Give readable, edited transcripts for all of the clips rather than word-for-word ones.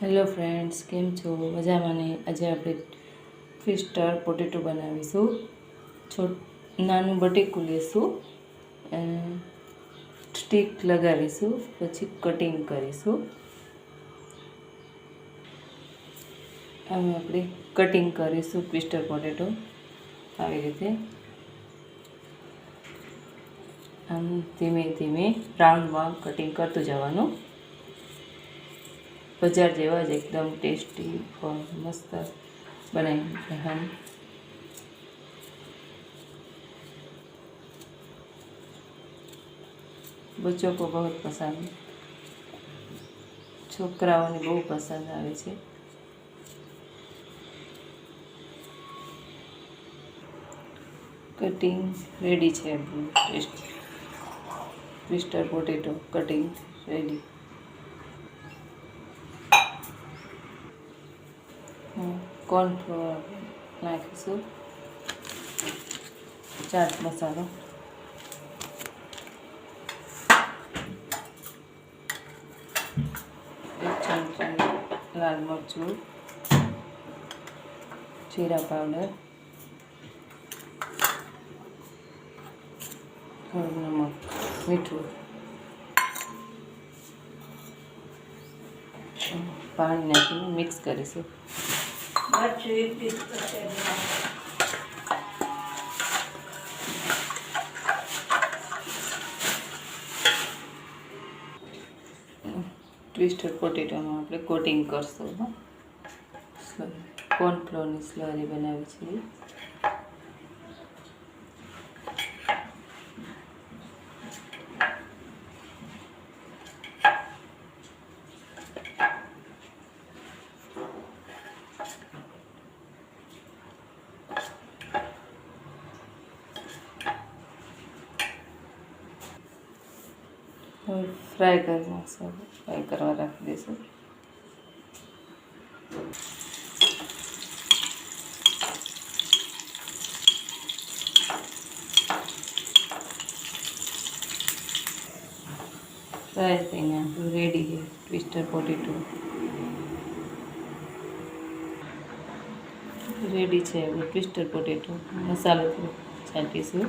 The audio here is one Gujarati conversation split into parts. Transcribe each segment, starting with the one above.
હેલો ફ્રેન્ડ્સ, કેમ છો? મજામાં ને? આજે આપણે ટ્વિસ્ટર પોટેટો બનાવીશું. નાનું બટેકું લેશું, સ્ટીક લગાવીશું, પછી કટિંગ કરીશું. આમ આપણે કટિંગ કરીશું ટ્વિસ્ટર પોટેટો આવી રીતે. આમ ધીમે ધીમે રાઉન્ડમાં કટિંગ કરતું જવાનું. બજાર જેવા જ એકદમ ટેસ્ટી और मस्त बनाएंगे हम। बच्चों को बहुत पसंद, छोकराओने बहु पसंद आवे छे। कटिंग रेडी है, twister potato cutting ready. Cornflour नाखीशू, चाट मसालो, एक चमचा लाल मरचू, जीरा पाउडर, थोड़ું નમક, મીઠું, પાણી નાખીને મિક્સ કરીશું. ટ્વિસ્ટર પોટેટોનું આપણે કોટિંગ કરશું. કોર્નફ્લોરની સ્લરી બનાવી છે. फ्राई करवा रख दीशू. फ्राई थईने रेडी है ट्विस्टर पोटेटो रेडी है. ट्विस्टर पोटेटो मसालो छांटीशू.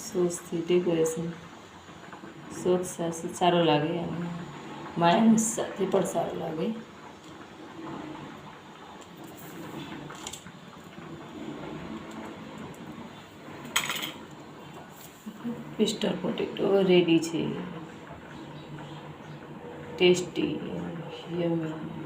सॉस थी डेकोरेशन सॉस सारो लागे અને માયોનીઝ સાથે પણ સારું લાગે. ટ્વિસ્ટર પોટેટો રેડી છે. ટેસ્ટી યમી.